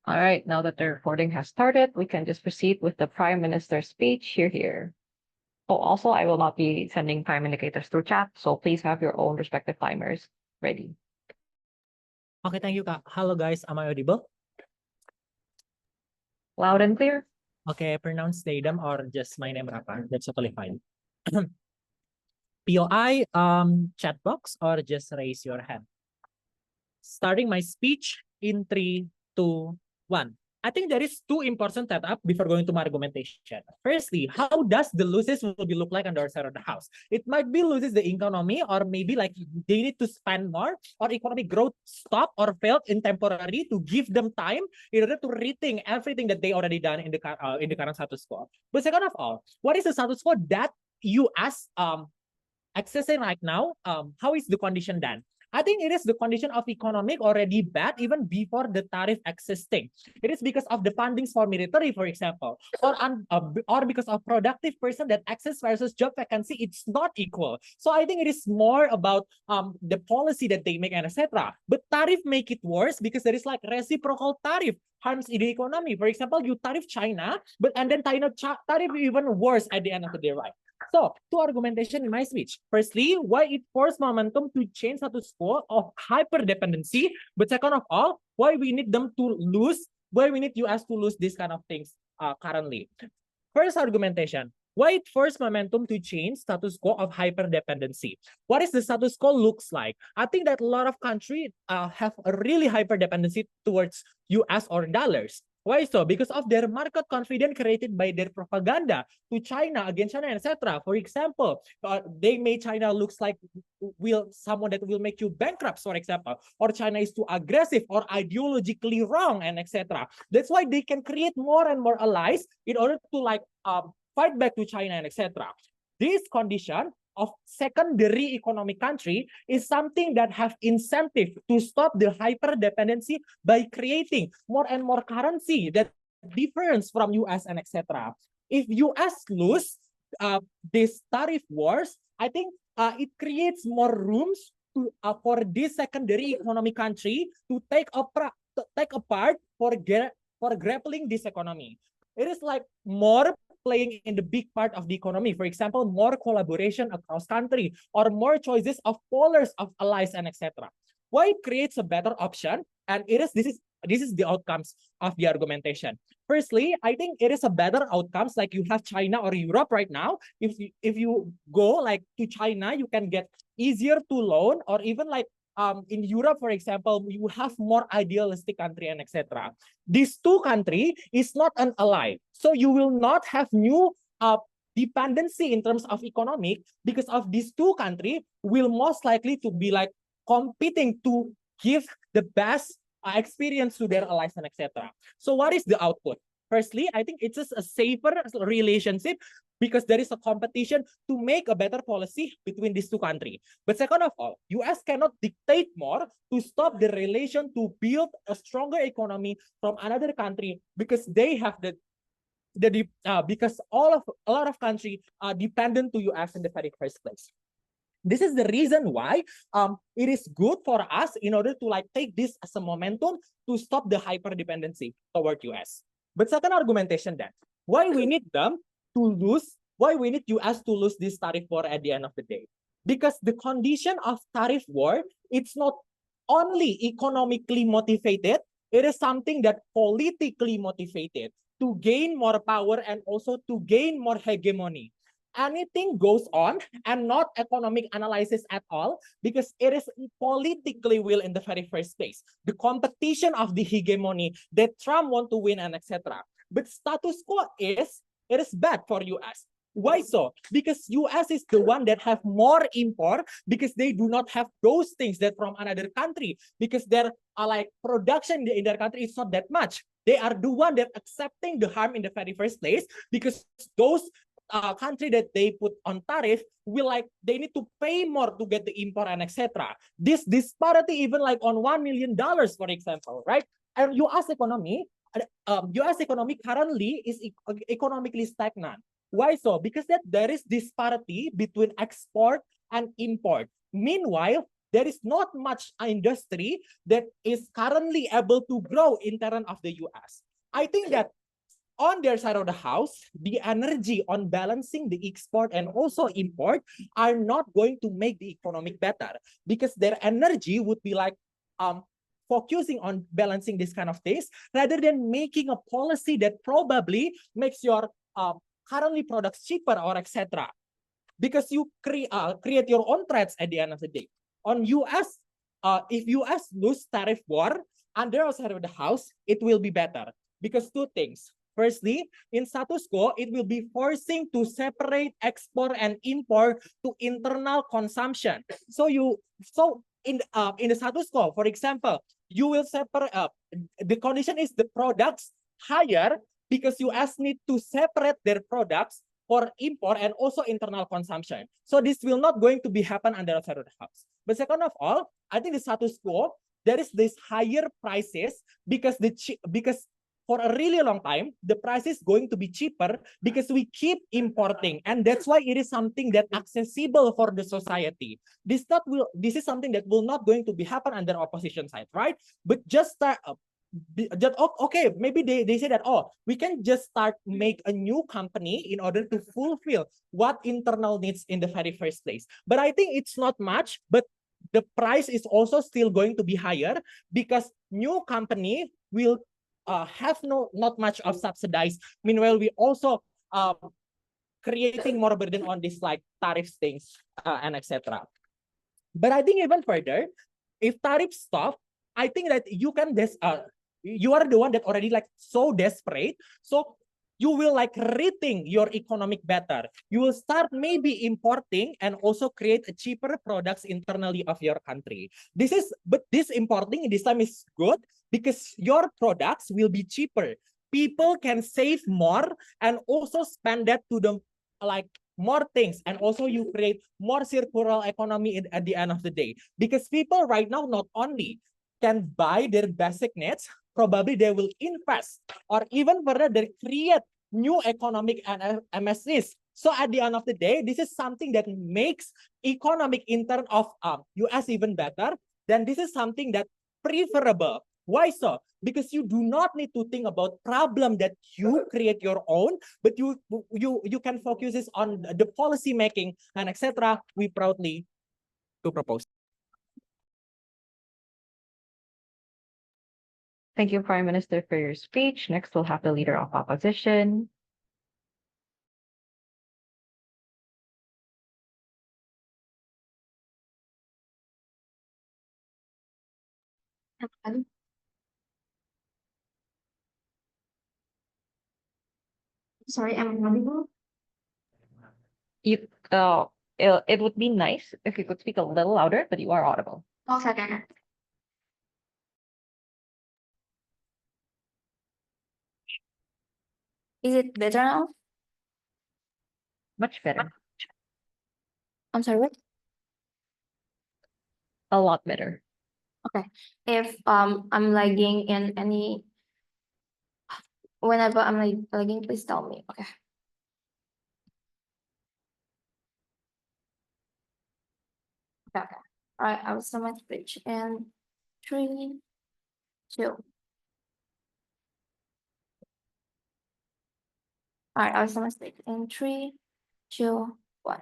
All right, now that the recording has started, we can just proceed with the Prime Minister's speech here. Oh, also, I will not be sending time indicators through chat, so please have your own respective timers ready. Okay, thank you, Kak. Hello, guys. Am I audible? Loud and clear. Okay, pronounce Tatum or just my name, Rapa. That's totally fine. POI, chat box, or just raise your hand. Starting my speech in 3, 2, 1. I think there is two important setup before going to my argumentation. Firstly, how does the losses will be look like on the other side of the house? It might be loses the economy, or maybe like they need to spend more, or economic growth stop or failed in temporary to give them time in order to rethink everything that they already done in the current status quo. But second of all, what is the status quo that US accessing right now? How is the condition then? I think it is the condition of economic already bad even before the tariff existing. It is because of the fundings for military, for example, or because of productive person that access versus job vacancy, it's not equal. So I think it is more about the policy that they make and etc. But tariff make it worse because there is like reciprocal tariff harms the economy. For example, you tariff China, and then China tariff even worse at the end of the day, right? So, two argumentation in my speech. Firstly, why it forced momentum to change status quo of hyper-dependency. But second of all, why we need them to lose, why we need US to lose these kind of things currently. First argumentation, why it forced momentum to change status quo of hyper-dependency. What is the status quo looks like? I think that a lot of countries have a really hyper-dependency towards US or dollars. Why so? Because of their market confidence created by their propaganda to China, against China, etc. For example, they made China looks like someone that will make you bankrupt, for example, or China is too aggressive or ideologically wrong, and etc. That's why they can create more and more allies in order to like fight back to China, and etc. This condition of secondary economic country is something that have incentive to stop the hyper dependency by creating more and more currency that difference from US and etc. If US lose this tariff wars, I think it creates more rooms to for this secondary economic country to take apart for grappling this economy. It is like more playing in the big part of the economy. For example, more collaboration across country or more choices of polars of allies and etc. Why it creates a better option? And this is the outcomes of the argumentation. Firstly, I think it is a better outcomes like you have China or Europe right now. If you go like to China, you can get easier to loan, or even like in Europe, for example, you have more idealistic country and etc. These two country is not an ally. So you will not have new dependency in terms of economic because of these two country will most likely to be like competing to give the best experience to their allies and etc. So what is the output? Firstly, I think it's just a safer relationship because there is a competition to make a better policy between these two countries. But second of all, US cannot dictate more to stop the relation to build a stronger economy from another country because they have because a lot of countries are dependent to US in the very first place. This is the reason why it is good for us in order to like take this as a momentum to stop the hyper dependency toward US. But second argumentation then, why we need them to lose, why we need US to lose this tariff war at the end of the day? Because the condition of tariff war, it's not only economically motivated, it is something that politically motivated to gain more power and also to gain more hegemony. Anything goes on and not economic analysis at all because it is politically will in the very first place. The competition of the hegemony that Trump want to win and etc. But status quo it is bad for US. Why so? Because US is the one that have more import because they do not have those things that from another country because their like production in their country is not that much. They are the one that accepting the harm in the very first place because those country that they put on tariff will like they need to pay more to get the import and etc. This disparity even like on $1 million, for example, right? And US economy currently is economically stagnant. Why so? Because that there is disparity between export and import. Meanwhile, there is not much industry that is currently able to grow in terms of the US. I think that on their side of the house, the energy on balancing the export and also import are not going to make the economic better, because their energy would be like focusing on balancing this kind of things rather than making a policy that probably makes your currently products cheaper or etc. Because you create your own threats at the end of the day. On US, if US lose tariff war under our side of the house, it will be better because two things. Firstly, in status quo, it will be forcing to separate export and import to internal consumption. So in the status quo, for example, you will separate the condition is the products higher because US need to separate their products for import and also internal consumption. So this will not going to be happen under the side of the house. But second of all, I think the status quo, there is this higher prices because for a really long time, the price is going to be cheaper because we keep importing. And that's why it is something that accessible for the society. This is something that will not going to be happen under opposition side, right? But just start up. Okay, maybe they say that, oh, we can just start make a new company in order to fulfill what internal needs in the very first place. But I think it's not much, but the price is also still going to be higher because new company will have not much of subsidized. Meanwhile, we also creating more burden on this like tariff things and etc. But I think even further, if tariffs stop, I think that you can you are the one that already like so desperate, so you will like rethink your economic better. You will start maybe importing and also create a cheaper products internally of your country. But this importing this time is good because your products will be cheaper. People can save more and also spend that to the like more things, and also you create more circular economy at the end of the day, because people right now not only can buy their basic needs, probably they will invest or even further they create new economic and MSCs. So at the end of the day, this is something that makes economic in terms of US even better. Then this is something that preferable. Why so? Because you do not need to think about problem that you create your own, but you can focus this on the policy making and etc. We proudly to propose. Thank you, Prime Minister, for your speech. Next, we'll have the Leader of Opposition. Sorry, I'm audible. It would be nice if you could speak a little louder, but you are audible. Oh, sorry. Is it better now? Much better. I'm sorry, what? A lot better. Okay. If I'm lagging in any, whenever I'm lagging, please tell me. Okay. Okay. All right. I will start my speech in 3, 2. All right. I will start my speech in 3, 2, 1.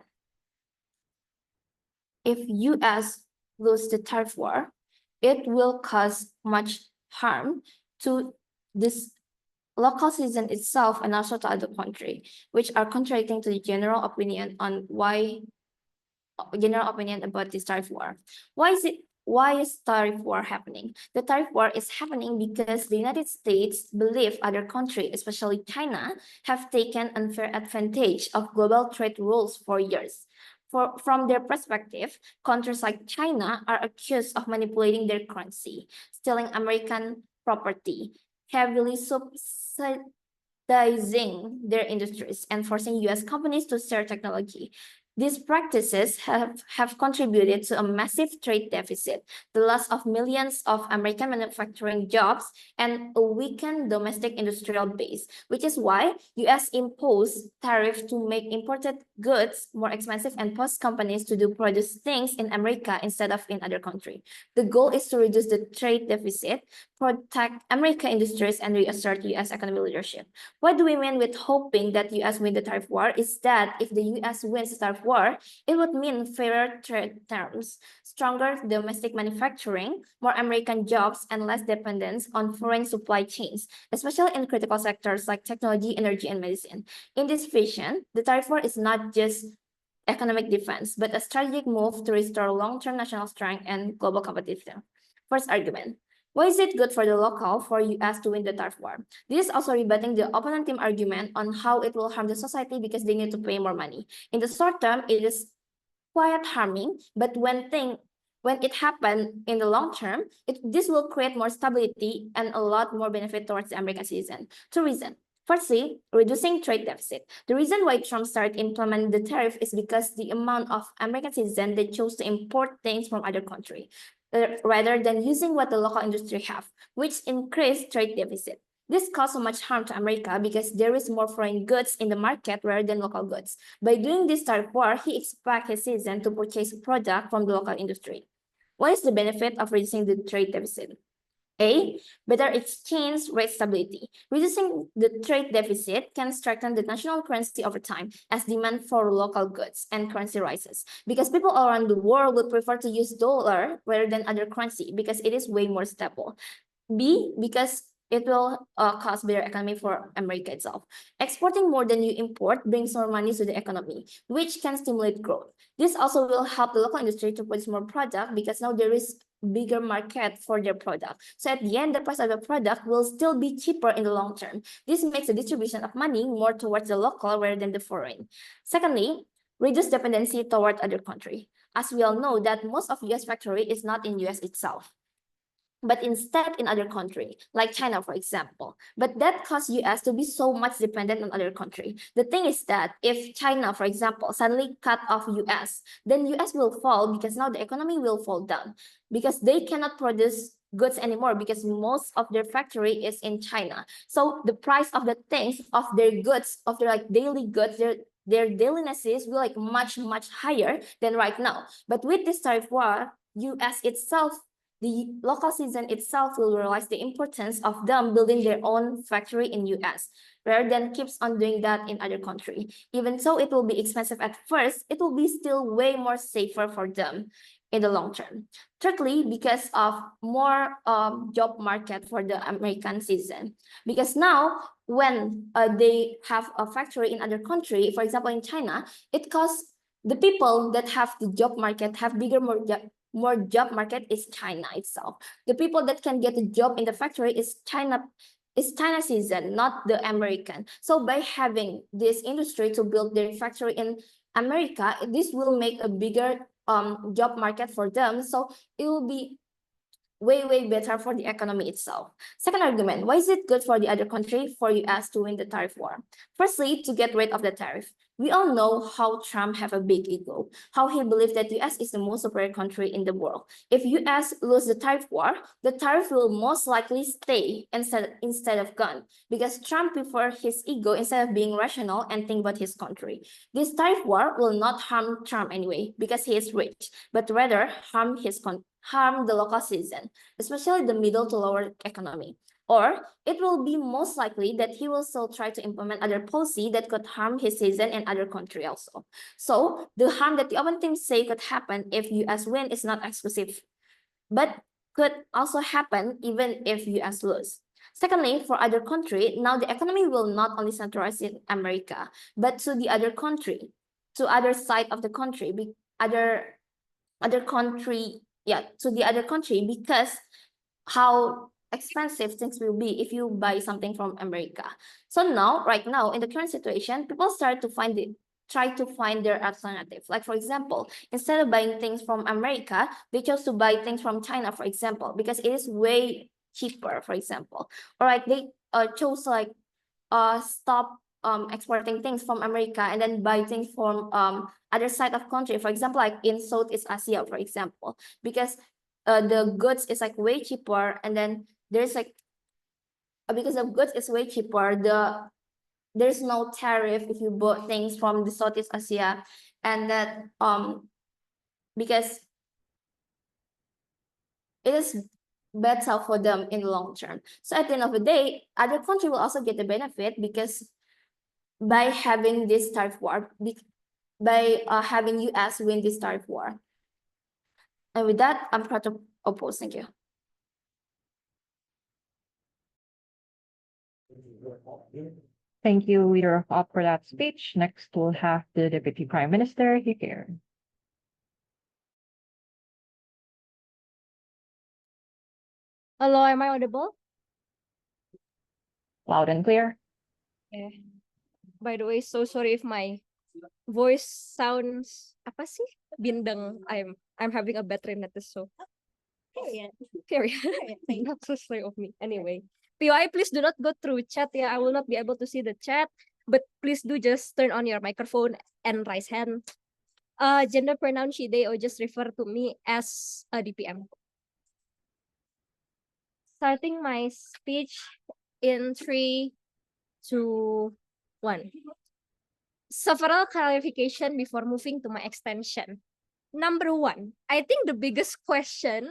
If US lose the tariff war, it will cause much harm to this local citizen itself and also to other country, which are contradicting to the general opinion on about this tariff war. Why is tariff war happening? The tariff war is happening because the United States believe other countries, especially China, have taken unfair advantage of global trade rules for years. From their perspective, countries like China are accused of manipulating their currency, stealing American property, heavily subsidizing their industries, and forcing US companies to share technology. These practices have contributed to a massive trade deficit, the loss of millions of American manufacturing jobs, and a weakened domestic industrial base, which is why US imposed tariffs to make imported goods more expensive and force companies to produce things in America instead of in other countries. The goal is to reduce the trade deficit, protect American industries, and reassert US economic leadership. What do we mean with hoping that US win the tariff war is that if the US wins the tariff war, it would mean fairer trade terms, stronger domestic manufacturing, more American jobs, and less dependence on foreign supply chains, especially in critical sectors like technology, energy, and medicine. In this vision, the tariff war is not just economic defense, but a strategic move to restore long-term national strength and global competitiveness. First argument. Why is it good for the local for US to win the tariff war? This is also rebutting the opponent team argument on how it will harm the society because they need to pay more money. In the short term, it is quite harming, but when it happens in the long term, this will create more stability and a lot more benefit towards the American citizen. Two reasons. Firstly, reducing trade deficit. The reason why Trump started implementing the tariff is because the amount of American citizens that chose to import things from other countries, rather than using what the local industry have, which increased trade deficit. This caused so much harm to America because there is more foreign goods in the market rather than local goods. By doing this tariff war, he expects his citizens to purchase product from the local industry. What is the benefit of reducing the trade deficit? A, better exchange rate stability. Reducing the trade deficit can strengthen the national currency over time as demand for local goods and currency rises. Because people around the world would prefer to use dollar rather than other currency because it is way more stable. B, because it will cause better economy for America itself. Exporting more than you import brings more money to the economy, which can stimulate growth. This also will help the local industry to produce more product because now there is bigger market for their product. So at the end, the price of the product will still be cheaper in the long term. This makes the distribution of money more towards the local rather than the foreign. Secondly, reduce dependency toward other country. As we all know that most of US factory is not in US itself, but instead in other country, like China, for example. But that caused US to be so much dependent on other country. The thing is that if China, for example, suddenly cut off US, then US will fall because now the economy will fall down because they cannot produce goods anymore because most of their factory is in China. So the price of the things, of their goods, of their like daily goods, their daily necessities will like much higher than right now. But with this tariff war, US itself, the local citizen itself will realize the importance of them building their own factory in US rather than keeps on doing that in other country. Even so, it will be expensive at first, it will be still way more safer for them in the long term. Thirdly, because of more job market for the American citizen. Because now, when they have a factory in other country, for example, in China, it costs the people that have the job market have more job market is China itself. The people that can get a job in the factory is China citizen, not the American. So by having this industry to build their factory in America, this will make a bigger job market for them. So it will be way better for the economy itself. Second argument, why is it good for the other country for US to win the tariff war? Firstly, to get rid of the tariff. We all know how Trump have a big ego, how he believes that US is the most superior country in the world. If US lose the tariff war, the tariff will most likely stay instead of gone, because Trump prefers his ego instead of being rational and think about his country. This tariff war will not harm Trump anyway, because he is rich, but rather harm the local citizen, especially the middle to lower economy. Or it will be most likely that he will still try to implement other policy that could harm his citizen and other country also. So the harm that the opponent team say could happen if US win is not exclusive, but could also happen even if US lose. Secondly, for other country, now the economy will not only centralize in America, but to the other country, to other side of the country, other country, to the other country, because how expensive things will be if you buy something from America. So now, right now, in the current situation, people try to find their alternative. Like, for example, instead of buying things from America, they chose to buy things from China, for example, because it is way cheaper, for example. Or like they chose like stop exporting things from America and then buy things from other side of country. For example, like in Southeast Asia, for example, because the goods is like way cheaper, and then there's like because the goods is way cheaper, there's no tariff if you bought things from the Southeast Asia, and that because it is better for them in the long term. So at the end of the day, other country will also get the benefit because by having this tariff war, by having US win this tariff war. And with that, I'm proud to oppose. Thank you. Thank you, Leader of Op, for that speech. Next, we'll have the Deputy Prime Minister here. Hello, am I audible? Loud and clear. Yeah. By the way, so sorry if my voice sounds apa sih? Bindeng. I'm having a battery net, so period. Not so sorry of me. Anyway, POI, please do not go through chat. Yeah, I will not be able to see the chat, but please do just turn on your microphone and raise hand. Gender pronoun she they, or just refer to me as a DPM. Starting my speech in 3, 2, 1. Several clarification before moving to my extension. Number 1, I think the biggest question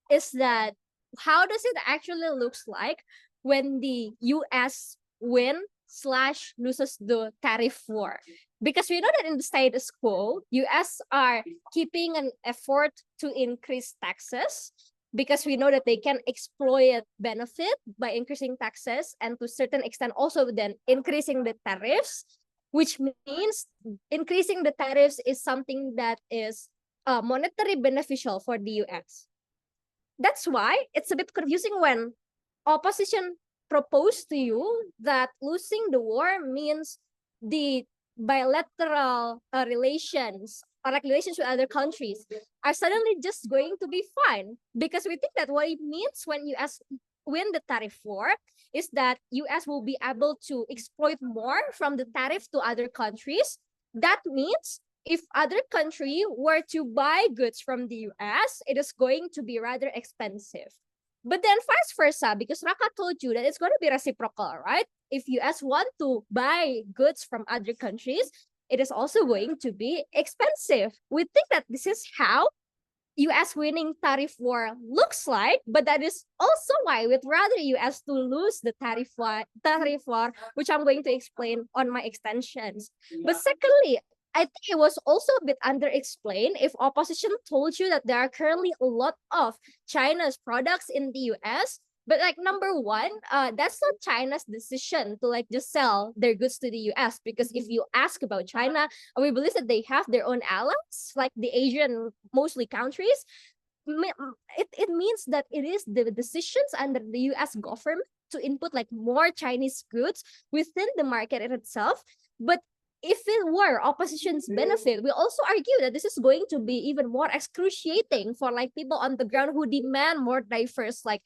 is that how does it actually looks like when the US win/loses the tariff war? Because we know that in the status quo, US are keeping an effort to increase taxes, because we know that they can exploit benefit by increasing taxes, and to a certain extent also then increasing the tariffs, which means increasing the tariffs is something that is monetary beneficial for the US. That's why it's a bit confusing when opposition proposed to you that losing the war means the bilateral relations or like relations with other countries are suddenly just going to be fine, because we think that what it means when US win the tariff war is that US will be able to exploit more from the tariff to other countries. That means if other country were to buy goods from the US, it is going to be rather expensive. But then vice versa, because Raka told you that it's going to be reciprocal, right? If US want to buy goods from other countries, it is also going to be expensive. We think that this is how US winning tariff war looks like, but that is also why we'd rather US to lose the tariff war, which I'm going to explain on my extensions. But secondly, I think it was also a bit underexplained if opposition told you that there are currently a lot of China's products in the US. But like number 1, that's not China's decision to like just sell their goods to the US, because if you ask about China, we believe that they have their own allies, like the Asian mostly countries. It means that it is the decisions under the US government to input like more Chinese goods within the market in itself. But if it were opposition's benefit, we also argue that this is going to be even more excruciating for like people on the ground who demand more diverse like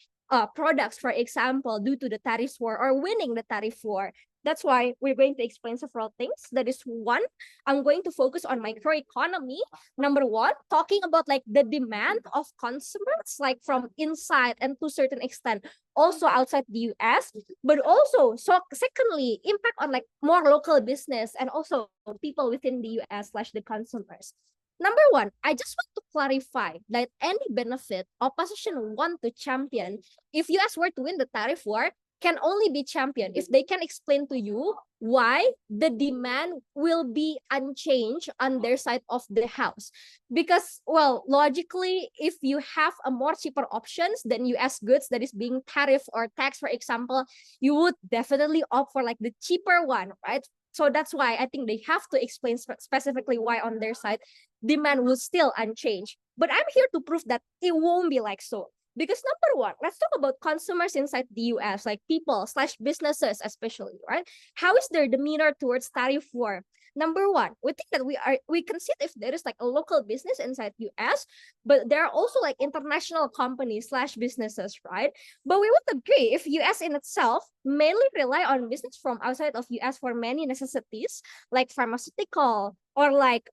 products, for example, due to the tariff war or winning the tariff war. That's why we're going to explain several things. That is 1, I'm going to focus on microeconomy. Number 1, talking about like the demand of consumers, like from inside and to a certain extent also outside the US, but also, so secondly, impact on like more local business and also people within the US/the consumers. Number 1, I just want to clarify that any benefit opposition want to champion, if US were to win the tariff war, can only be championed if they can explain to you why the demand will be unchanged on their side of the house. Because, well, logically, if you have a more cheaper options than US goods that is being tariff or taxed, for example, you would definitely opt for like the cheaper one, right? So that's why I think they have to explain specifically why on their side demand will still unchanged. But I'm here to prove that it won't be like so. Because number one, let's talk about consumers inside the US, like people/businesses especially, right? How is their demeanor towards tariff war? Number one, we think that we can see if there is like a local business inside US, but there are also like international companies/businesses, right? But we would agree if US in itself mainly rely on business from outside of US for many necessities, like pharmaceutical or like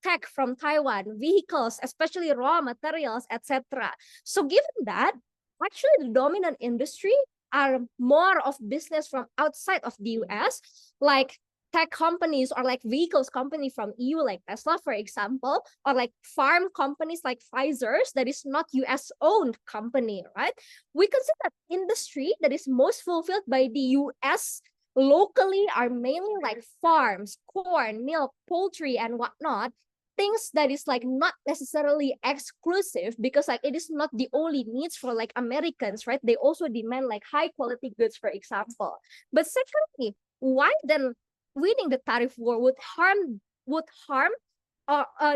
tech from Taiwan, vehicles, especially raw materials, etc. So given that, actually the dominant industry are more of business from outside of the US, like tech companies or like vehicles company from EU, like Tesla, for example, or like farm companies like Pfizer's that is not US owned company, right? We consider that industry that is most fulfilled by the US locally are mainly like farms, corn, milk, poultry, and whatnot. Things that is like not necessarily exclusive because like it is not the only needs for like Americans, right? They also demand like high quality goods, for example. But secondly, why then winning the tariff war would harm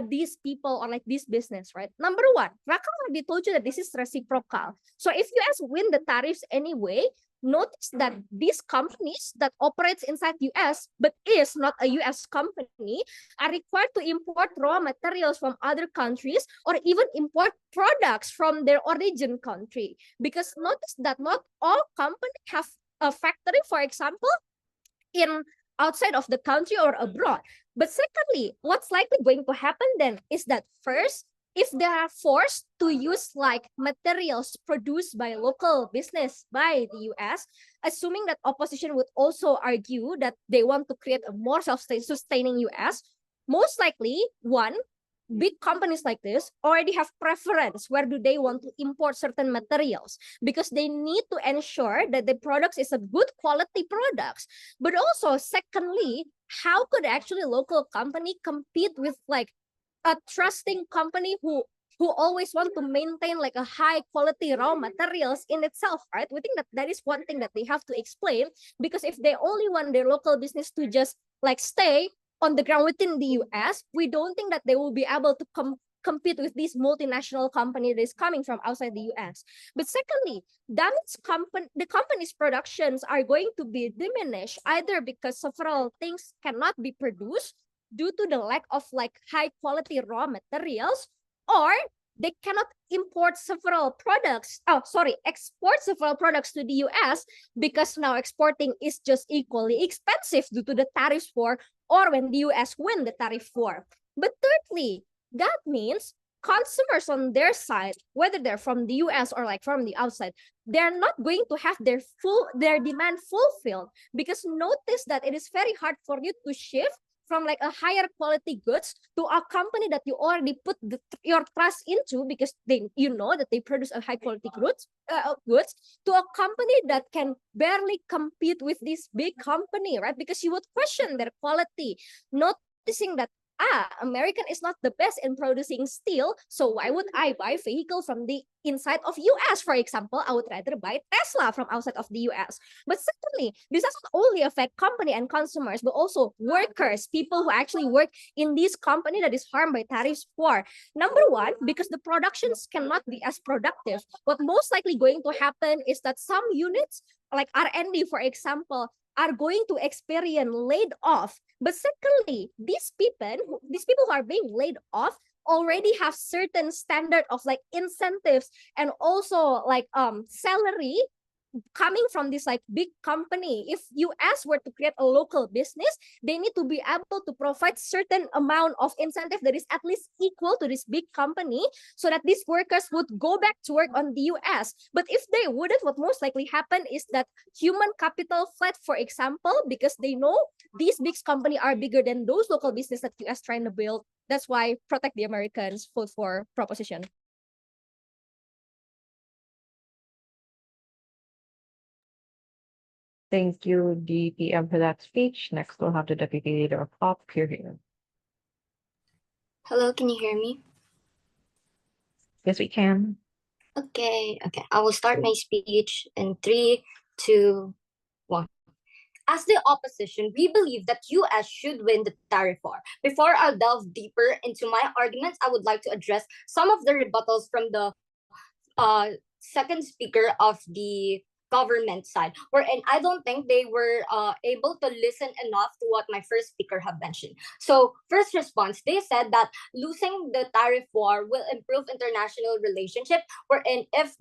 these people or like this business, right? Number one, Raka already told you that this is reciprocal. So if US win the tariffs anyway, notice that these companies that operates inside US but is not a US company are required to import raw materials from other countries or even import products from their origin country. Because notice that not all companies have a factory, for example, in outside of the country or abroad. But secondly, what's likely going to happen then is that first, if they are forced to use like materials produced by local business by the US, assuming that opposition would also argue that they want to create a more self-sustaining US, most likely, one, big companies like this already have preference where do they want to import certain materials because they need to ensure that the products is a good quality products. But also secondly, how could actually local company compete with like a trusting company who always want to maintain like a high quality raw materials in itself, right? We think that that is one thing that they have to explain, because if they only want their local business to just like stay on the ground within the US, we don't think that they will be able to compete with this multinational company that is coming from outside the US. But secondly, that means the company's productions are going to be diminished either because several things cannot be produced due to the lack of like high quality raw materials, or they cannot export several products to the US because now exporting is just equally expensive due to the tariff war or when the US win the tariff war. But thirdly, that means consumers on their side, whether they're from the US or like from the outside, they're not going to have their demand fulfilled, because notice that it is very hard for you to shift from like a higher quality goods to a company that you already put your trust into because you know that they produce a high quality goods to a company that can barely compete with this big company, right? Because you would question their quality, noticing that American is not the best in producing steel, so why would I buy vehicle from the inside of US? For example, I would rather buy Tesla from outside of the US. But secondly, this doesn't only affect company and consumers, but also workers, people who actually work in this company that is harmed by tariffs war. Number one, because the productions cannot be as productive. What most likely going to happen is that some units, like R&D, for example, are going to experience laid off. But secondly, these people who are being laid off already have certain standard of like incentives and also like salary coming from this like big company. If US were to create a local business, they need to be able to provide certain amount of incentive that is at least equal to this big company so that these workers would go back to work on the US. But if they wouldn't, what most likely happen is that human capital fled, for example, because they know these big companies are bigger than those local business that US trying to build. That's why protect the Americans vote for proposition. Thank you, DPM, for that speech. Next, we'll have the Deputy Leader of OP here. Hello, can you hear me? Yes, we can. Okay. I will start my speech in 3, 2, 1. As the opposition, we believe that US should win the tariff war. Before I delve deeper into my arguments, I would like to address some of the rebuttals from the second speaker of the government side, wherein I don't think they were able to listen enough to what my first speaker have mentioned. So first response, they said that losing the tariff war will improve international relationship, wherein if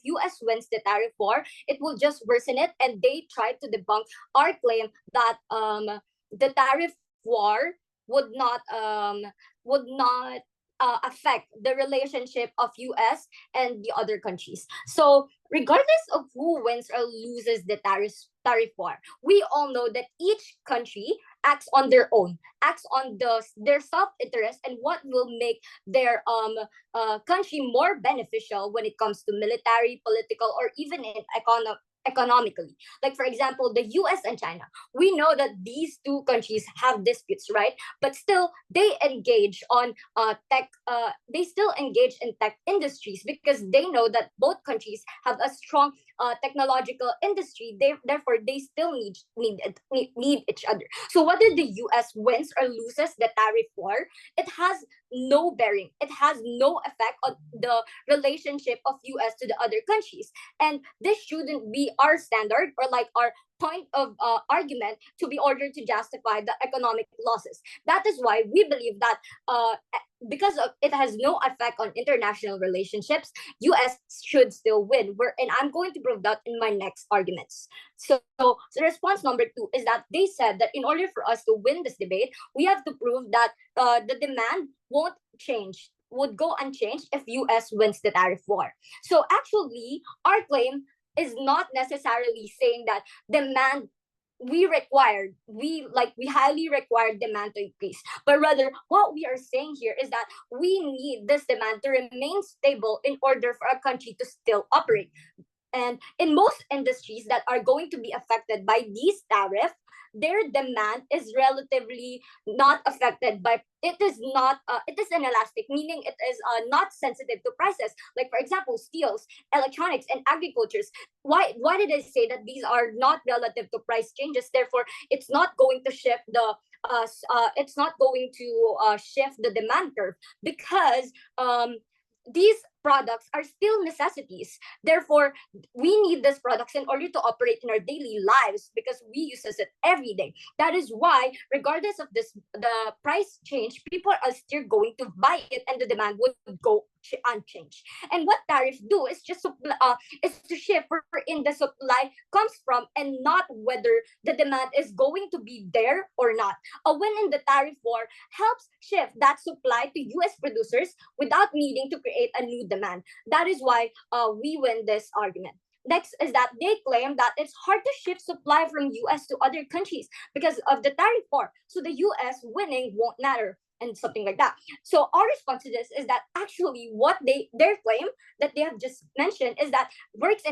US wins the tariff war, it will just worsen it, and they tried to debunk our claim that the tariff war would not affect the relationship of US and the other countries. So regardless of who wins or loses the tariff war, we all know that each country acts on their own, acts on their self-interest and what will make their country more beneficial when it comes to military, political, or even in economically. Like for example, the US and China. We know that these two countries have disputes, right? But still they engage on tech they still engage in tech industries because they know that both countries have a strong technological industry. Therefore they still need each other. So whether the US wins or loses the tariff war, it has no bearing. It has no effect on the relationship of US to the other countries. And this shouldn't be our standard or like our point of argument to be ordered to justify the economic losses. That is why we believe that because it has no effect on international relationships, US should still win. And I'm going to prove that in my next arguments. So response number 2 is that they said that in order for us to win this debate, we have to prove that the demand would go unchanged if US wins the tariff war. So actually, our claim is not necessarily saying that demand we highly require demand to increase, but rather what we are saying here is that we need this demand to remain stable in order for our country to still operate. And in most industries that are going to be affected by these tariffs, their demand is relatively not affected by it is inelastic, meaning it is not sensitive to prices. Like for example, steels, electronics, and agricultures. Why did I say that these are not relative to price changes? Therefore, it's not going to shift the demand curve because these products are still necessities. Therefore, we need these products in order to operate in our daily lives because we use it every day. That is why, regardless of the price change, people are still going to buy it and the demand would go unchanged. And what tariff do is just is to shift where in the supply comes from and not whether the demand is going to be there or not. A win in the tariff war helps shift that supply to US producers without needing to create a new demand. That is why we win this argument. Next is that they claim that it's hard to shift supply from US to other countries because of the tariff war. So the US winning won't matter and something like that. So our response to this is that actually what their claim that they have just mentioned is that it works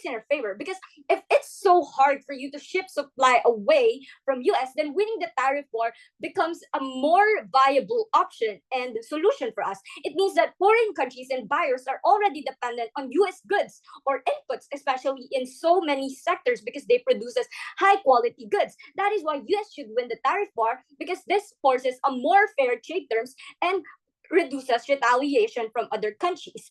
in our favor, because if it's so hard for you to ship supply away from US, then winning the tariff war becomes a more viable option and solution for us. It means that foreign countries and buyers are already dependent on US goods or inputs, especially in so many sectors because they produce high quality goods. That is why US should win the tariff war, because this forces a more fair trade terms and reduces retaliation from other countries.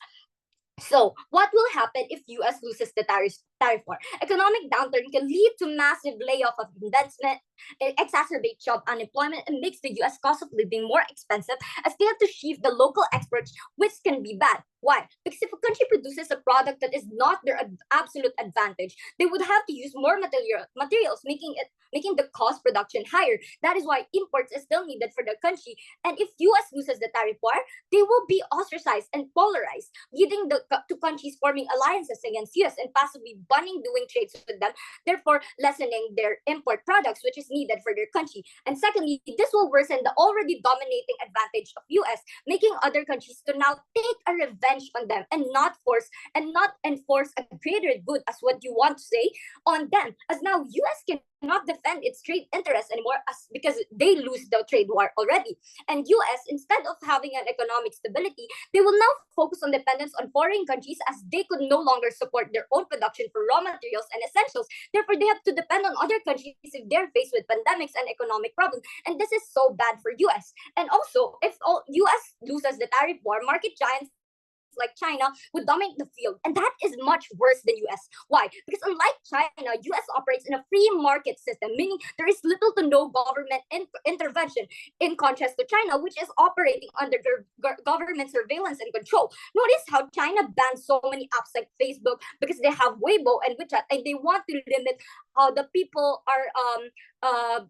So, what will happen if US loses the tariff war? Economic downturn can lead to massive layoff of investment, exacerbate job unemployment, and makes the US cost of living more expensive as they have to shift the local exports, which can be bad. Why? Because if a country produces a product that is not their absolute advantage, they would have to use more materials, making the cost production higher. That is why imports is still needed for the country. And if US loses the tariff war, they will be ostracized and polarized, leading to countries forming alliances against US and possibly banning doing trades with them, therefore lessening their import products, which is needed for their country. And secondly, this will worsen the already dominating advantage of US, making other countries to now take a revenge on them and not enforce a greater good, as what you want to say, on them, as now US cannot defend its trade interests anymore because they lose the trade war already. And US, instead of having an economic stability, they will now focus on dependence on foreign countries as they could no longer support their own production for raw materials and essentials. Therefore, they have to depend on other countries if they're faced with pandemics and economic problems. And this is so bad for US. And also, if US loses the tariff war, market giants like China would dominate the field. And that is much worse than US. Why? Because unlike China, US operates in a free market system, meaning there is little to no government intervention, in contrast to China, which is operating under government surveillance and control. Notice how China bans so many apps like Facebook because they have Weibo and WeChat, and they want to limit how the people are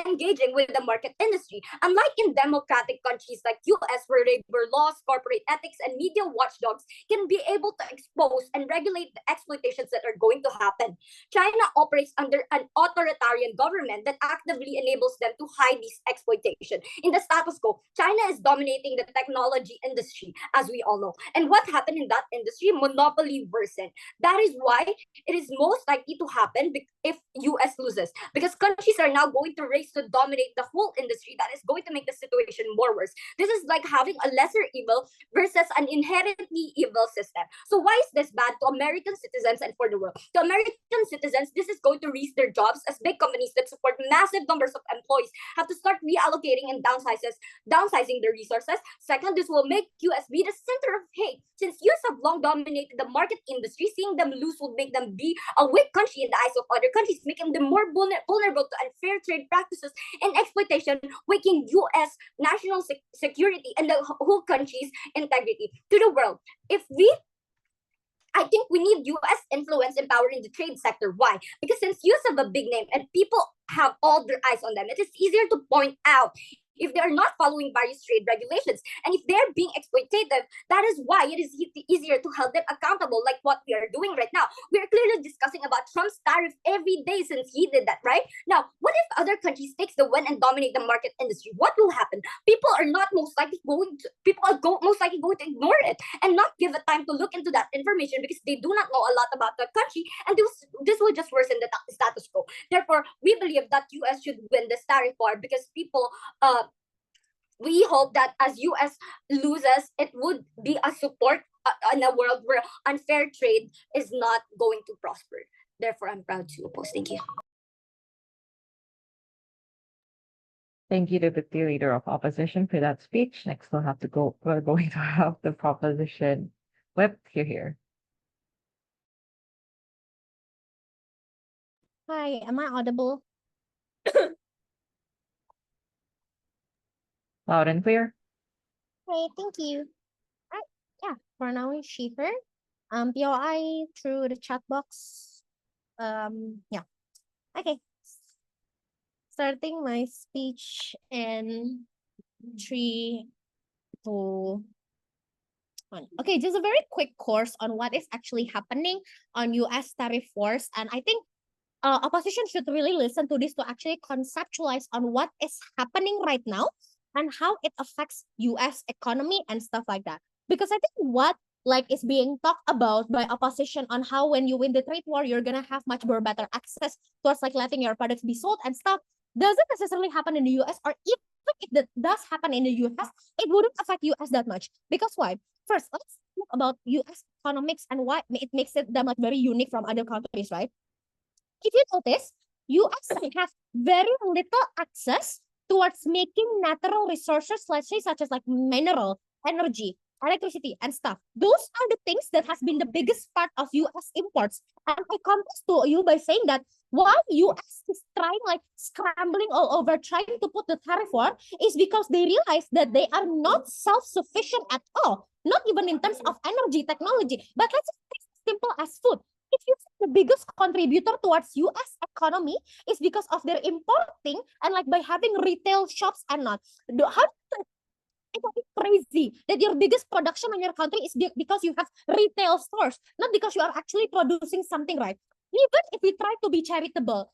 engaging with the market industry. Unlike in democratic countries like US, where labor laws, corporate ethics, and media watchdogs can be able to expose and regulate the exploitations that are going to happen, China operates under an authoritarian government that actively enables them to hide this exploitation. In the status quo, China is dominating the technology industry, as we all know. And what happened in that industry? Monopoly worsened. That is why it is most likely to happen if US loses, because countries are now going to race to dominate the whole industry. That is going to make the situation more worse. This is like having a lesser evil versus an inherently evil system. So why is this bad to American citizens and for the world? To American citizens, this is going to risk their jobs, as big companies that support massive numbers of employees have to start reallocating and downsizing their resources. Second, this will make US be the center of hate. Since US have long dominated the market industry, seeing them lose will make them be a weak country in the eyes of other countries, making them more vulnerable to unfair trade practices and exploitation, waking US national security and the whole country's integrity to the world. I think we need US influence empowering the trade sector. Why? Because since US have a big name and people have all their eyes on them, it is easier to point out if they are not following various trade regulations. And if they're being exploitative, that is why it is easier to hold them accountable, like what we are doing right now. We are clearly discussing about Trump's tariff every day since he did that, right? Now, what if other countries takes the win and dominate the market industry? What will happen? People are most likely going to ignore it and not give a time to look into that information because they do not know a lot about the country, and this will just worsen the status quo. Therefore, we believe that US should win this tariff war because people we hope that as US loses, it would be a support in a world where unfair trade is not going to prosper. Therefore, I'm proud to oppose. Thank you. Thank you to the leader of opposition for that speech. Next, we're going to have the proposition whip here. Hi, am I audible? Loud and clear. Hey, thank you. Yeah, pronoun Schiffer. POI through the chat box. Yeah. Okay. Starting my speech in 3, 2, 1. Okay, just a very quick course on what is actually happening on US tariff wars, and I think opposition should really listen to this to actually conceptualize on what is happening right now and how it affects US economy and stuff like that. Because I think what is being talked about by opposition on how when you win the trade war, you're gonna have much more better access towards letting your products be sold and stuff doesn't necessarily happen in the US, or even if that does happen in the US, it wouldn't affect US that much. Because why? First, let's talk about US economics and why it makes it that much very unique from other countries, right? If you notice, US has very little access towards making natural resources, let's say, such as mineral, energy, electricity, and stuff. Those are the things that has been the biggest part of US imports. And I come to you by saying that why US is trying scrambling all over, trying to put the tariff war, is because they realize that they are not self-sufficient at all, not even in terms of energy technology. But let's just take as simple as food. If you see the biggest contributor towards US economy is because of their importing and by having retail shops and not. It's crazy that your biggest production in your country is because you have retail stores, not because you are actually producing something, right? Even if we try to be charitable,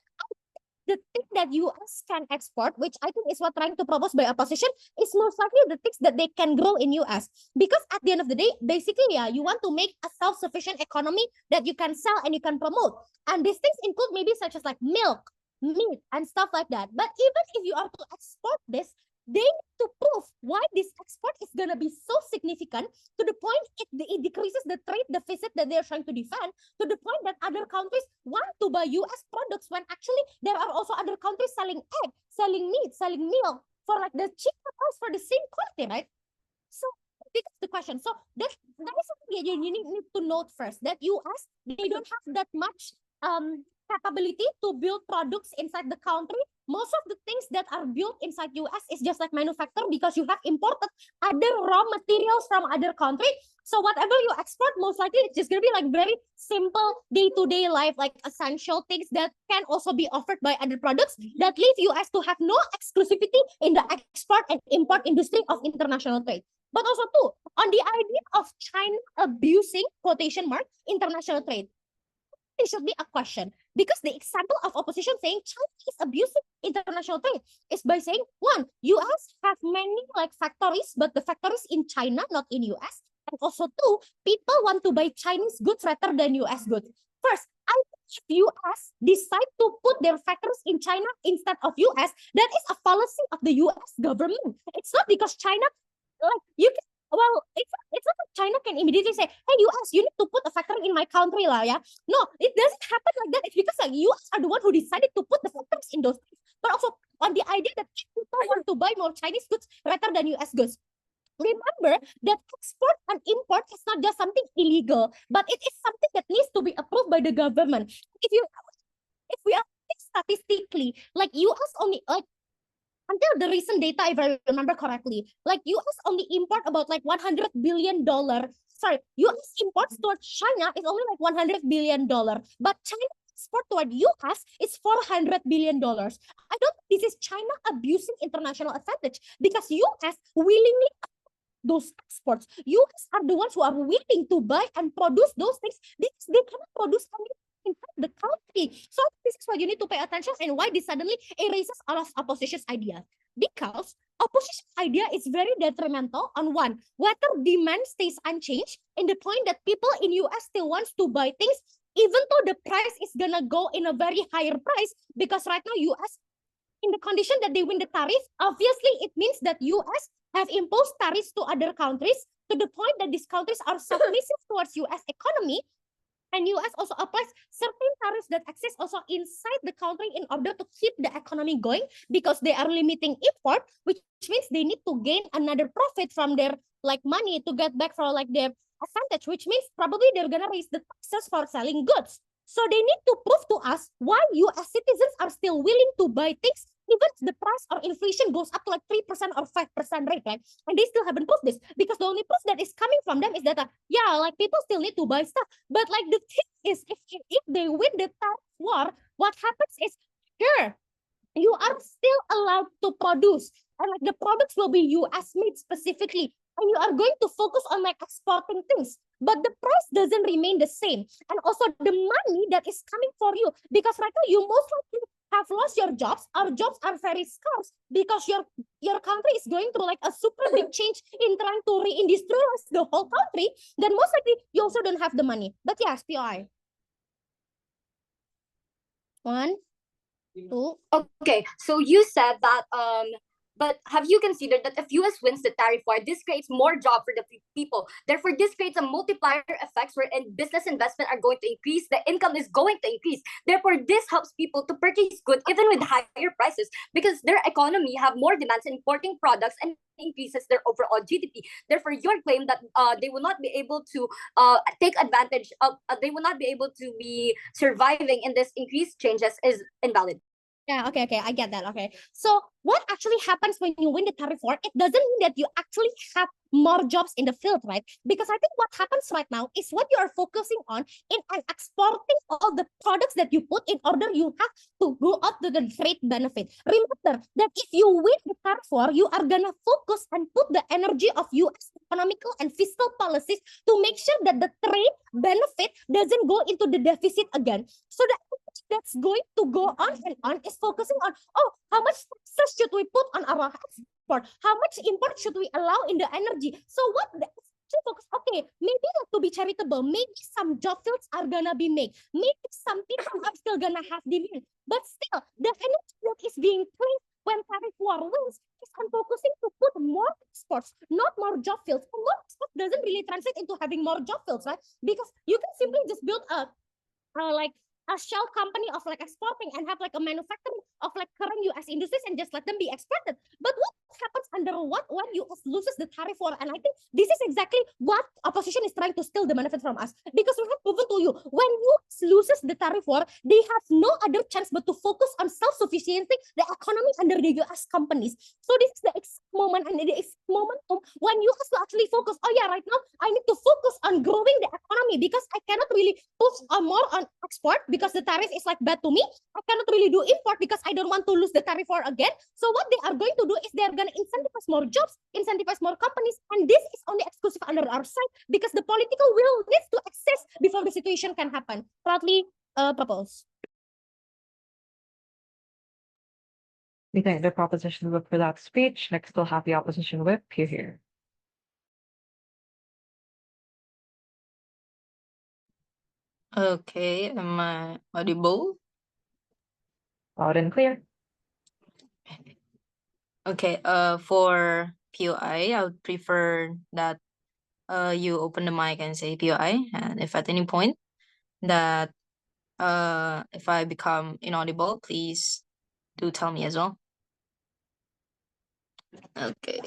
the thing that US can export, which I think is what trying to propose by opposition, is most likely the things that they can grow in US. Because at the end of the day, basically, you want to make a self-sufficient economy that you can sell and you can promote. And these things include maybe such as milk, meat, and stuff like that. But even if you are to export this, they need to prove why this export is going to be so significant to the point it decreases the trade deficit that they are trying to defend, to the point that other countries want to buy US products when actually there are also other countries selling egg, selling meat, selling milk for the cheaper price for the same quality, right? So That's the question. So that is something you need to note first, that US, they don't have that much capability to build products inside the country. Most of the things that are built inside US is just like manufactured because you have imported other raw materials from other country. So whatever you export, most likely it's just gonna be like very simple day-to-day life, like essential things that can also be offered by other products that leave US to have no exclusivity in the export and import industry of international trade. But also too, on the idea of China abusing, quotation mark, international trade, it should be a question, because the example of opposition saying China is abusing international trade is by saying, one, US have many like factories, but the factories in China, not in US. And also two, people want to buy Chinese goods rather than US goods. First, I think US decide to put their factories in China instead of US, that is a policy of the US government. It's not because China, like, you can, well, it's not that China can immediately say, hey, US, you need to put a factory in my country, lah, yeah. No, it doesn't happen like that. It's because like US are the one who decided to put the factories in those things. But also on the idea that people want to buy more Chinese goods rather than US goods. Remember that export and import is not just something illegal, but it is something that needs to be approved by the government. If we are statistically, like US only, like, until the recent data, if I remember correctly, like US only import about like $100 billion. Sorry, US imports towards China is only like $100 billion, but China export toward US is $400 billion. I don't think this is China abusing international advantage, because US willingly those exports. US are the ones who are willing to buy and produce those things because they cannot produce inside the country. So this is why you need to pay attention, and why this suddenly erases all of opposition's ideas. Because opposition idea is very detrimental on one, whether demand stays unchanged, in the point that people in US still wants to buy things, even though the price is gonna go in a very higher price, because right now US, in the condition that they win the tariff, obviously it means that US have imposed tariffs to other countries to the point that these countries are submissive towards US economy, and US also applies certain tariffs that exist also inside the country in order to keep the economy going, because they are limiting import, which means they need to gain another profit from their like money to get back for like their advantage, which means probably they're gonna raise the taxes for selling goods. So they need to prove to us why US citizens are still willing to buy things even if the price or inflation goes up to like 3% or 5% rate, right? And they still haven't proved this, because the only proof that is coming from them is that, yeah, like people still need to buy stuff. But like the thing is, if they win the tariff war, what happens is, sure, you are still allowed to produce, and like the products will be US made specifically, and you are going to focus on like exporting things, but the price doesn't remain the same, and also the money that is coming for you, because right now you most likely have lost your jobs. Our jobs are very scarce because your country is going through like a super big change in trying to reindustrialize the whole country. Then most likely you also don't have the money. But yes, POI. 1, 2. Okay, so you said that but have you considered that if US wins the tariff war, this creates more job for the people? Therefore, this creates a multiplier effects where business investment are going to increase, the income is going to increase. Therefore, this helps people to purchase goods even with higher prices, because their economy have more demands in importing products and increases their overall GDP. Therefore, your claim that they will not be able to take advantage of, they will not be able to be surviving in this increased changes is invalid. Yeah, okay, I get that. Okay. So what actually happens when you win the tariff war? It doesn't mean that you actually have more jobs in the field, right? Because I think what happens right now is what you are focusing on in exporting all the products that you put in order you have to go up to the trade benefit. Remember that if you win the tariff war, you are gonna focus and put the energy of US economical and fiscal policies to make sure that the trade benefit doesn't go into the deficit again. So that's going to go on and on is focusing on, oh, how much taxes should we put on our export? How much import should we allow in the energy? So what the focus, okay, maybe to be charitable, maybe some job fields are gonna be made, maybe some people are still gonna have demand, but still the energy that is being placed when tariff war wins is on focusing to put more exports, not more job fields. And more exports doesn't really translate into having more job fields, right? Because you can simply just build a shell company of like exporting and have like a manufacturing of like current US industries and just let them be exported. But what happens under what when US loses the tariff war. And I think this is exactly what opposition is trying to steal the benefit from us, because we have proven to you when US loses the tariff war, they have no other chance but to focus on self-sufficiency, the economy under the US companies. So this is the exact moment and the exact momentum when US will actually focus. Oh yeah, right now I need to focus on growing the economy because I cannot really push more on export because the tariff is like bad to me. I cannot really do import because I don't want to lose the tariff war again. So what they are going to do is they are going to incentivize more jobs, incentivize more companies, and this is only exclusive under our side because the political will needs to exist before the situation can happen. Proudly propose. We thank the proposition whip for that speech. Next, we'll have the opposition whip. Here. Okay, am I audible? Loud and clear. Okay, for POI, I would prefer that you open the mic and say POI, and if at any point that if I become inaudible, please do tell me as well. Okay.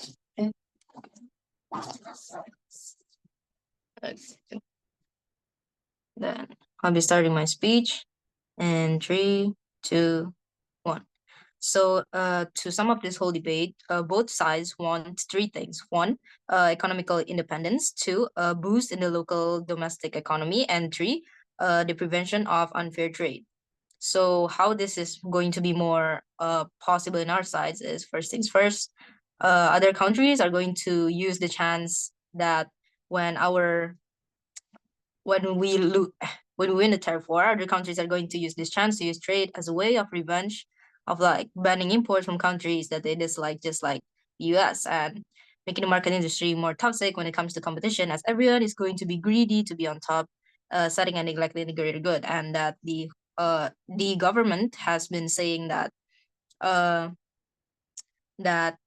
Then I'll be starting my speech in 3, 2, 1. So to sum up this whole debate, both sides want three things. One, economical independence. Two, a boost in the local domestic economy. And three, the prevention of unfair trade. So how this is going to be more possible in our sides is, first things first, other countries are going to use the chance that when we win the tariff war, other countries are going to use this chance to use trade as a way of revenge, of like banning imports from countries that they dislike, just like the US, and making the market industry more toxic when it comes to competition, as everyone is going to be greedy to be on top, setting and neglecting the greater good. And that the government has been saying that that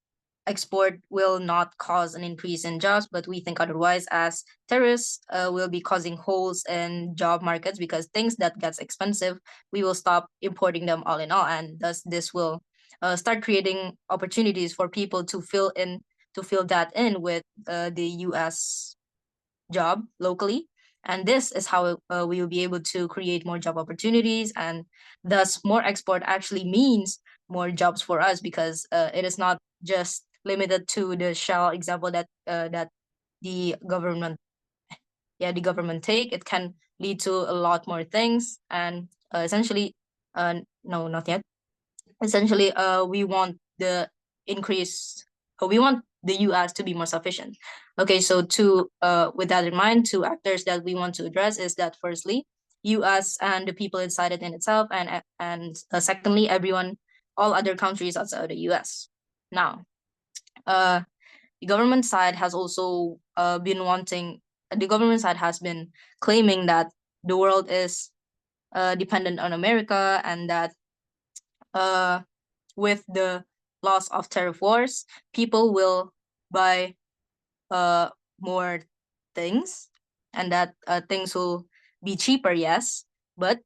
export will not cause an increase in jobs, but we think otherwise, as tariffs will be causing holes in job markets, because things that gets expensive, we will stop importing them all in all, and thus this will start creating opportunities for people to fill that in with the US job locally. And this is how we will be able to create more job opportunities, and thus more export actually means more jobs for us, because it is not just limited to the shell example that the government take. It can lead to a lot more things, and essentially no, not yet. Essentially we want the US to be more sufficient. Okay, so with that in mind, two actors that we want to address is that, firstly, US and the people inside it in itself, and secondly, all other countries outside of the US. Now, the government side has also the government side has been claiming that the world is dependent on America, and that with the loss of tariff wars, people will buy more things, and that things will be cheaper, yes, but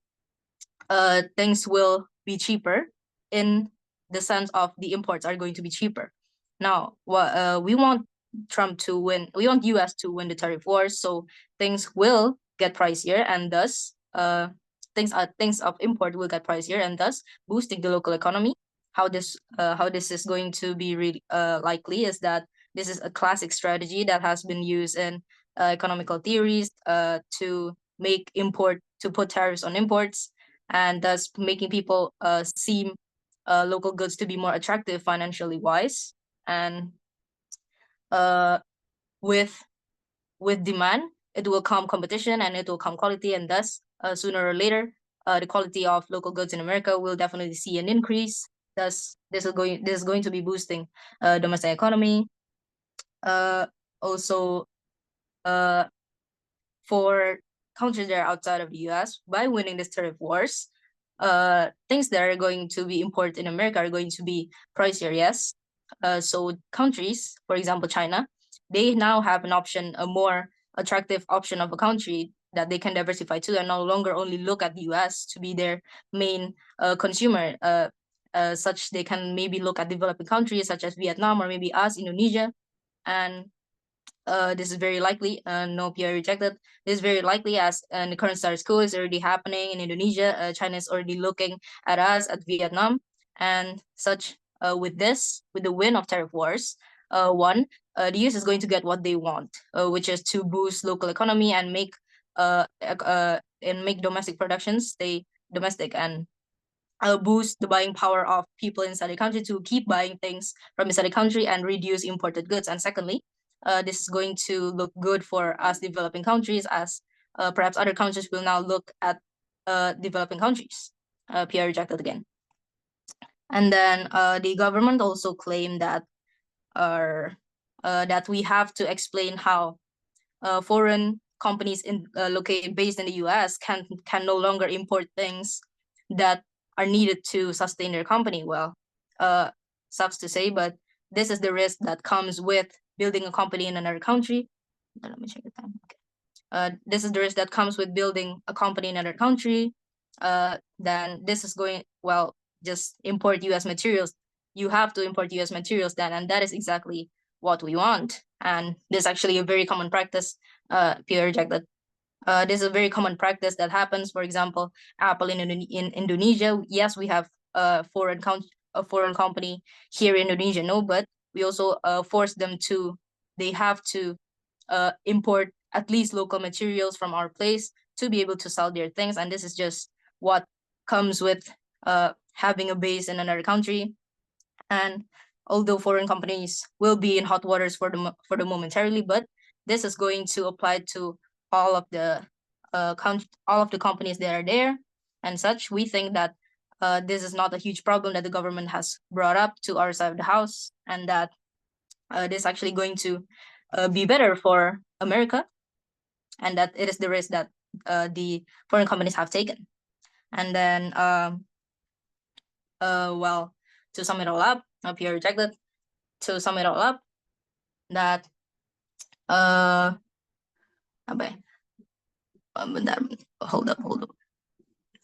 things will be cheaper in the sense of the imports are going to be cheaper. Now, we want Trump to win. We want US to win the tariff wars, so things will get pricier, and thus things of import will get pricier, and thus boosting the local economy. How this is going to be really likely is that this is a classic strategy that has been used in economical theories to put tariffs on imports, and thus making people seem local goods to be more attractive financially wise. And with demand, it will come competition, and it will come quality, and thus sooner or later the quality of local goods in America will definitely see an increase. Thus this is going to be boosting domestic economy. Also for countries that are outside of the US, by winning this tariff wars, things that are going to be imported in America are going to be pricier, yes. So countries, for example, China, they now have an option, a more attractive option of a country that they can diversify to, and no longer only look at the US to be their main consumer. such they can maybe look at developing countries such as Vietnam or maybe us, Indonesia, and this is very likely. No, Pierre rejected. This is very likely as the current status quo is already happening in Indonesia. China is already looking at us, at Vietnam, and such. With the win of tariff wars, the US is going to get what they want, which is to boost local economy and make domestic productions stay domestic and boost the buying power of people inside the country to keep buying things from inside the country and reduce imported goods. And secondly, this is going to look good for us developing countries, as perhaps other countries will now look at developing countries. Pierre rejected again. And then the government also claimed that that we have to explain how foreign companies located based in the US can no longer import things that are needed to sustain their company. Well, sucks to say, but this is the risk that comes with building a company in another country. Let me check the time. Okay. This is the risk that comes with building a company in another country. Then this is going, well, just import US materials. You have to import US materials then, and that is exactly what we want. And this is actually a very common practice. Pierre rejected. This is a very common practice that happens. For example, Apple in Indonesia. Yes, we have a foreign company here in Indonesia. No, but we also force them to. They have to import at least local materials from our place to be able to sell their things. And this is just what comes with having a base in another country. And although foreign companies will be in hot waters for the momentarily, but this is going to apply to all of the companies that are there and such. We think that this is not a huge problem that the government has brought up to our side of the house, and that this is actually going to be better for America, and that it is the risk that the foreign companies have taken. And then, well, to sum it all up, Pierre rejected. To sum it all up, that hold up.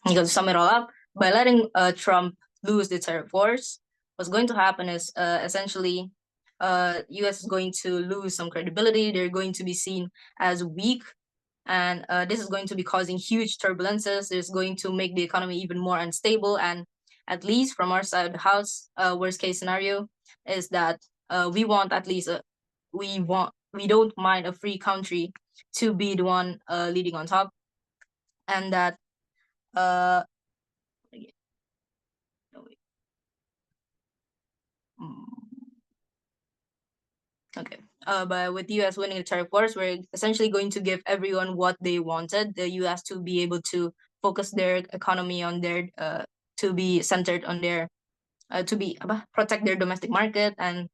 To sum it all up, by letting Trump lose the tariff wars, what's going to happen is essentially US is going to lose some credibility. They're going to be seen as weak, and this is going to be causing huge turbulences. It's going to make the economy even more unstable. And at least from our side of the house, worst case scenario is that we want at least we don't mind a free country to be the one leading on top, and that okay. But with the US winning the tariff wars, we're essentially going to give everyone what they wanted. The US to be able to focus their economy on their to be centered on their protect their domestic market, and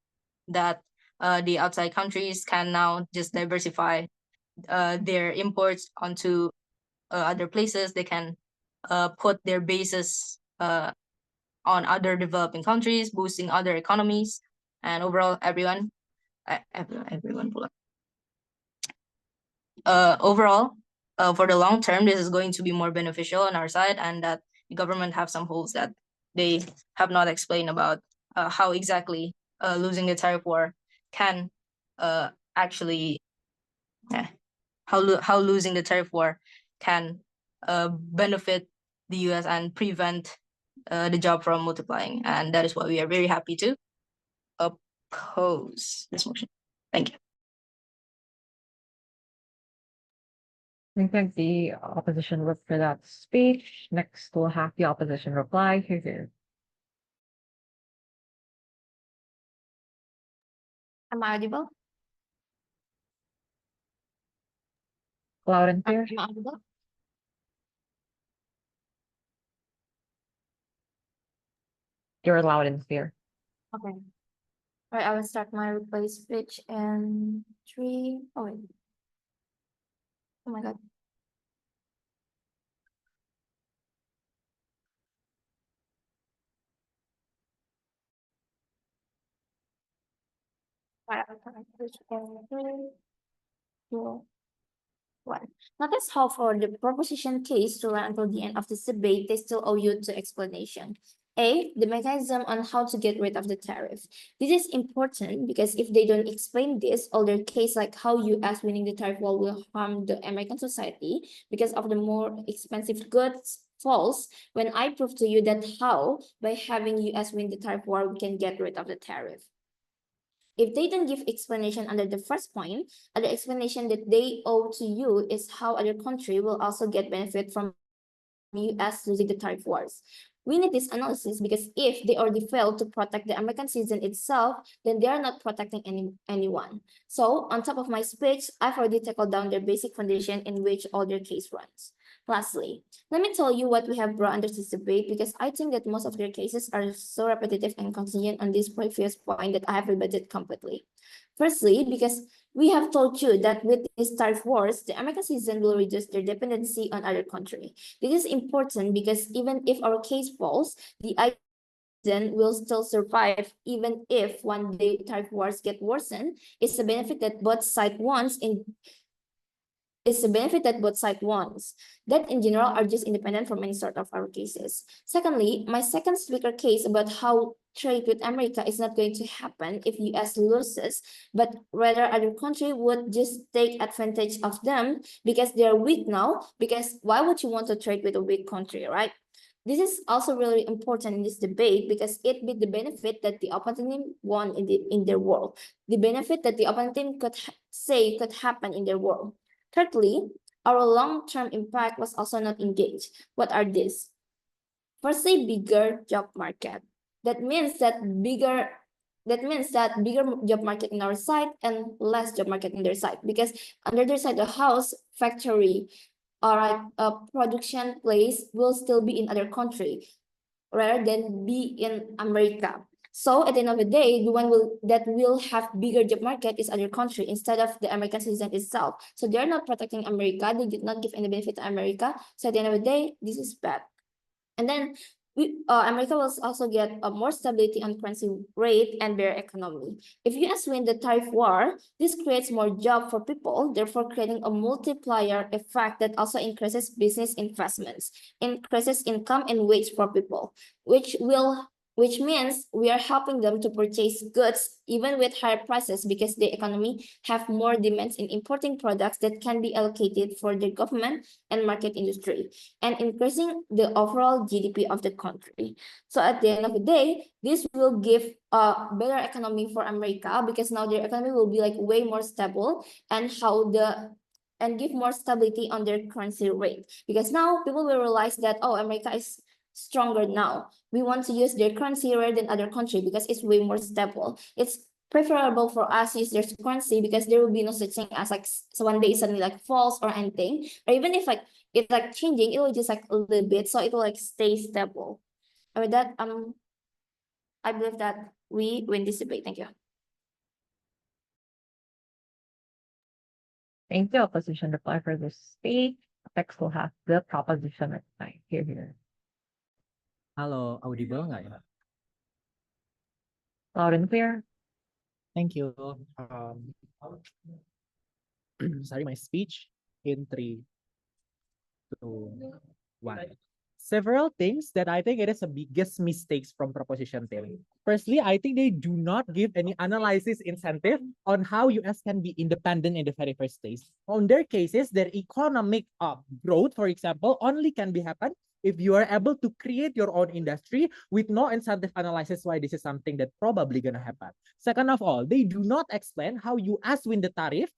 that the outside countries can now just diversify their imports onto other places. They can put their bases on other developing countries, boosting other economies, and overall everyone overall for the long term, this is going to be more beneficial on our side, and that the government have some holes that they have not explained about how exactly losing the tariff war can actually how losing the tariff war can benefit the US and prevent the job from multiplying. And that is why we are very happy to oppose this motion. Thank you. I think the opposition looked for that speech. Next, we'll have the opposition reply. Here. Am I audible? Loud and clear. Am I audible? You're loud and clear. Okay. All right, I will start my reply speech in 3. Oh wait. Oh my God. All right, I will start my speech in 3, 2, 1. Not as how for the proposition case to run until the end of this debate, they still owe you to explanation. A, the mechanism on how to get rid of the tariff. This is important because if they don't explain this, all their case like how US winning the tariff war will harm the American society because of the more expensive goods false when I prove to you that how by having US win the tariff war we can get rid of the tariff. If they don't give explanation under the first point, other explanation that they owe to you is how other country will also get benefit from US losing the tariff wars. We need this analysis because if they already failed to protect the American citizen itself, then they are not protecting anyone. So on top of my speech, I've already tackled down their basic foundation in which all their case runs. Lastly, let me tell you what we have brought under this debate because I think that most of their cases are so repetitive and contingent on this previous point that I have rebutted completely. Firstly, because we have told you that with these tariff wars, the American citizen will reduce their dependency on other country. This is important because even if our case falls, the citizen will still survive even if one day tariff wars get worsened. It's a benefit that both sides wants that in general are just independent from any sort of our cases. Secondly, my second speaker case about how trade with America is not going to happen if US loses, but rather other country would just take advantage of them because they're weak now, because why would you want to trade with a weak country, right? This is also really important in this debate because it be the benefit that the opponent team won in their world. The benefit that the opponent team could say could happen in their world. Thirdly, our long-term impact was also not engaged. What are these? Firstly, bigger job market. That means that bigger job market in our side and less job market in their side because under their side, the house, factory, or a production place will still be in other country rather than be in America. So at the end of the day, the one that will have bigger job market is other country instead of the American citizen itself. So they're not protecting America. They did not give any benefit to America. So at the end of the day, this is bad. And then America will also get more stability on currency rate and their economy. If US win the tariff war, this creates more job for people, therefore creating a multiplier effect that also increases business investments, increases income and wage for people, which means we are helping them to purchase goods even with higher prices because the economy have more demands in importing products that can be allocated for the government and market industry and increasing the overall GDP of the country. So at the end of the day, this will give a better economy for America because now their economy will be like way more stable and give more stability on their currency rate because now people will realize that, oh, America is stronger now. We want to use their currency rather than other country because it's way more stable. It's preferable for us to use their currency because there will be no such thing as like so one day suddenly like falls or anything, or even if like it's like changing, it will just like a little bit, so it will like stay stable. And with that, I believe that we win this debate. Thank you. Thank you. Opposition reply for this speech. Text will have the proposition reply. Here. Halo, audible nggak ya? Loud and clear. Thank you. Starting my speech in 3, 2, 1. Several things that I think it is the biggest mistakes from proposition theory. Firstly, I think they do not give any analysis incentive on how US can be independent in the very first place. On their cases, their economic growth, for example, only can be happen if you are able to create your own industry with no incentive analysis why this is something that probably gonna happen. Second of all, they do not explain how US win the tariff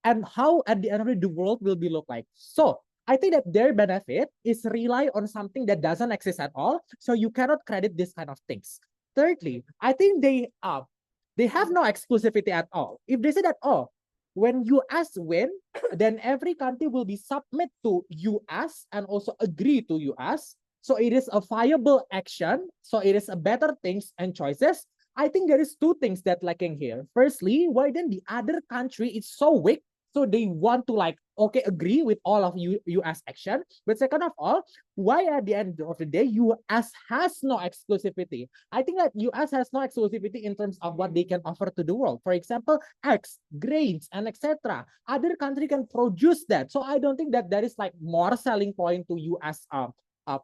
and how at the end of the world will be look like. So I think that their benefit is rely on something that doesn't exist at all. So you cannot credit this kind of things. Thirdly, I think they have no exclusivity at all. If they say that, oh, when US win, then every country will be submit to US and also agree to US. So it is a viable action. So it is a better things and choices. I think there is two things that lacking here. Firstly, why then the other country is so weak? So they want to like, okay, agree with all of US action. But second of all, why at the end of the day, US has no exclusivity? I think that US has no exclusivity in terms of what they can offer to the world. For example, eggs, grains, and etc. Other country can produce that. So I don't think that there is like more selling point to US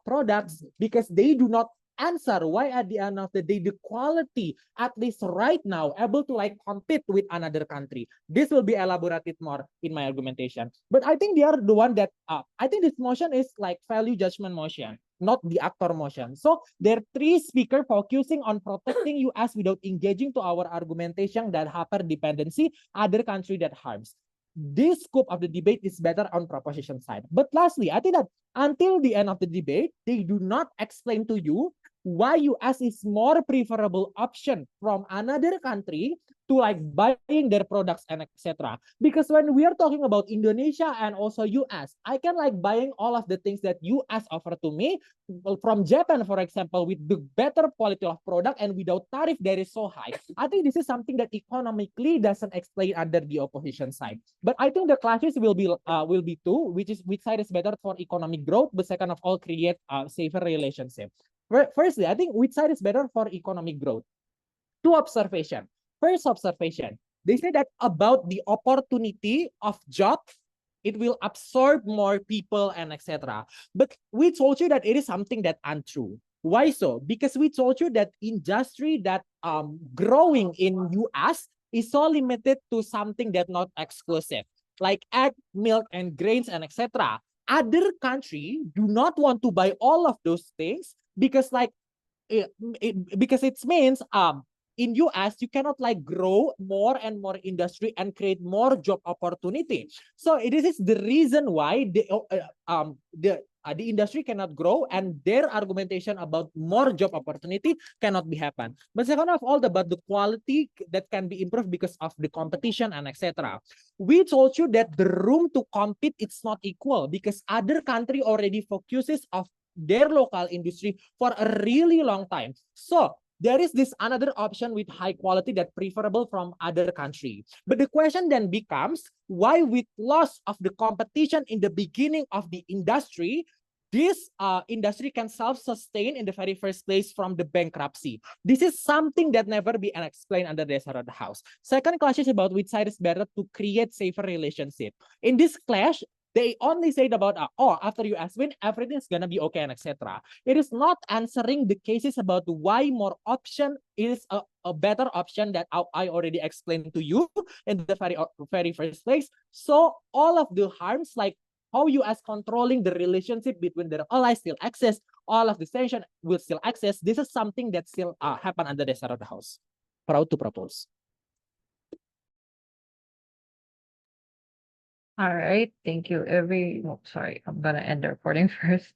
products because they do not answer why at the end of the day the quality, at least right now, able to like compete with another country. This will be elaborated more in my argumentation. But I think they are the one that I think this motion is like value judgment motion, not the actor motion. So there are three speakers focusing on protecting US without engaging to our argumentation that hyper dependency, other country that harms. This scope of the debate is better on proposition side. But lastly, I think that until the end of the debate, they do not explain to you why US is more preferable option from another country to like buying their products and etc. Because when we are talking about Indonesia and also US, I can like buying all of the things that US offer to me from Japan, for example, with the better quality of product and without tariff that is so high. I think this is something that economically doesn't explain under the opposition side. But I think the clashes will be two, which side is better for economic growth, but second of all, create a safer relationship. Firstly, I think which side is better for economic growth? Two observation. First observation, they say that about the opportunity of jobs, it will absorb more people and etc. But we told you that it is something that untrue. Why so? Because we told you that industry that growing in US is so limited to something that not exclusive, like egg, milk, and grains and etc. Other country do not want to buy all of those things because like because it means in US you cannot like grow more and more industry and create more job opportunity. So this is the reason why the industry cannot grow and their argumentation about more job opportunity cannot be happen. But second of all, about the quality that can be improved because of the competition and etc. We told you that the room to compete it's not equal because other country already focuses of their local industry for a really long time. So there is this another option with high quality that preferable from other country. But the question then becomes, why with loss of the competition in the beginning of the industry, this industry can self-sustain in the very first place from the bankruptcy? This is something that never be explained under the Desert House. Second question is about which side is better to create safer relationship. In this clash, they only said about, after US win, everything's gonna be okay and etc. It is not answering the cases about why more option is a better option that I already explained to you in the very first place. So all of the harms like how US controlling the relationship between their allies still access, all of the tension will still access. This is something that still happen under the Desert House. Proud to propose. All right, thank you. Sorry, I'm gonna end the recording first.